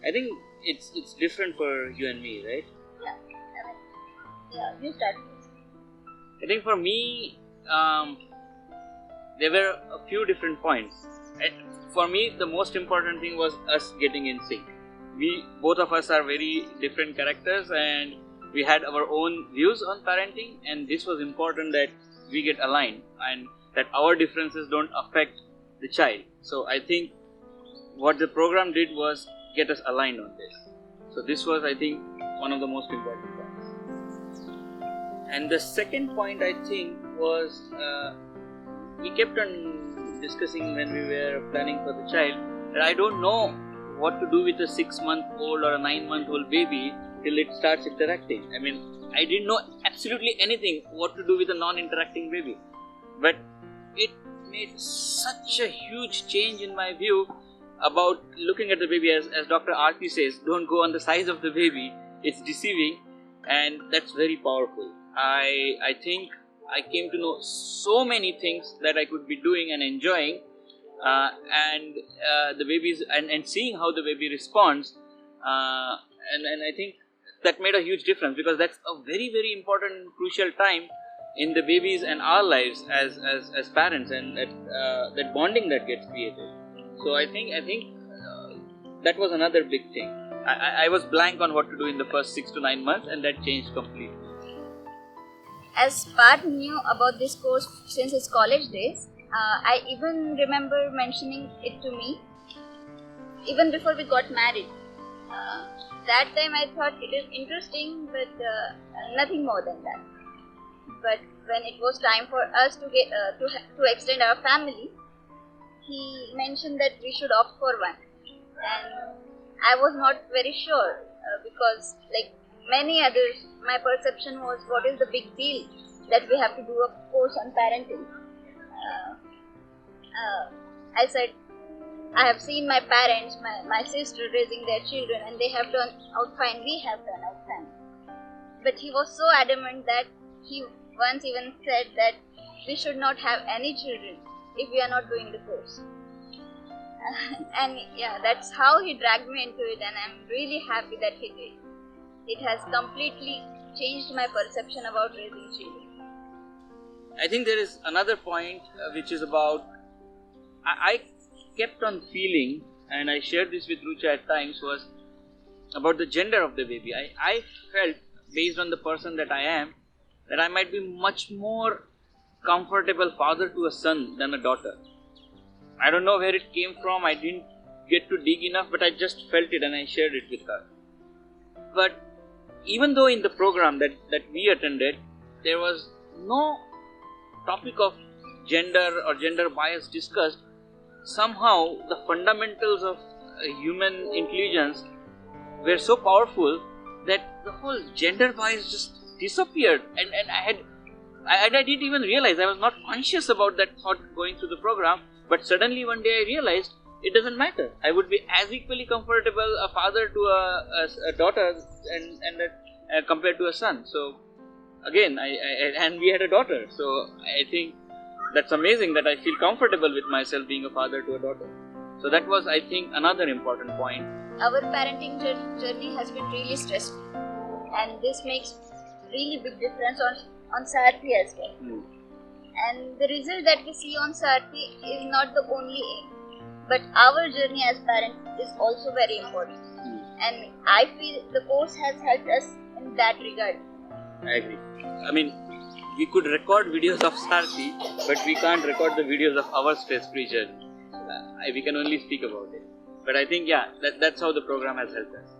I think it's different for you and me, right? Yeah, you start. I think for me, there were a few different points. For me, the most important thing was us getting in sync. Both of us are very different characters, and we had our own views on parenting, and this was important that we get aligned and that our differences don't affect the child. So I think what the program did was get us aligned on this. So this was, I think, one of the most important points. And the second point, I think, was we kept on discussing when we were planning for the child that I don't know what to do with a 6-month-old or a 9-month-old baby till it starts interacting. I mean, I didn't know absolutely anything what to do with a non-interacting baby. But it made such a huge change in my view about looking at the baby. As Dr. Aarti says, don't go on the size of the baby, it's deceiving, and that's very powerful. I think I came to know so many things that I could be doing and enjoying, and the babies and seeing how the baby responds, and I think that made a huge difference, because that's a very, very important and crucial time in the babies and our lives as parents, and that bonding that gets created. So I think that was another big thing. I was blank on what to do in the first 6 to 9 months, and that changed completely. As Parth knew about this course since his college days, I even remember mentioning it to me even before we got married. That time I thought it is interesting, but nothing more than that. But when it was time for us to get to extend our family, he mentioned that we should opt for one, and I was not very sure because, like many others, my perception was, what is the big deal that we have to do a course on parenting? I said, I have seen my parents, my sister raising their children, and they have done out fine, we have done out fine. But he was so adamant that he once even said that we should not have any children if we are not doing the course. And yeah, that's how he dragged me into it, and I'm really happy that he did. It has completely changed my perception about raising children. I think there is another point which is about, I kept on feeling, and I shared this with Hricha at times, was about the gender of the baby. I felt, based on the person that I am, that I might be much more comfortable father to a son than a daughter. I don't know where it came from, I didn't get to dig enough, but I just felt it and I shared it with her. But even though in the program that we attended, there was no topic of gender or gender bias discussed, somehow the fundamentals of human intelligence were so powerful that the whole gender bias just disappeared, and I didn't even realize. I was not conscious about that thought going through the program, but suddenly one day I realized it doesn't matter. I would be as equally comfortable a father to a daughter and compared to a son. So again, and we had a daughter, so I think that's amazing that I feel comfortable with myself being a father to a daughter. So that was, I think, another important point. Our parenting journey has been really stressful, and this makes really big difference on Sarthi as well. And the result that we see on Sarthi is not the only aim, but our journey as parents is also very important. And I feel the course has helped us in that regard. I agree. I mean, we could record videos of Sarthi, but we can't record the videos of our stress-free journey. We can only speak about it. But I think, yeah, that's how the program has helped us.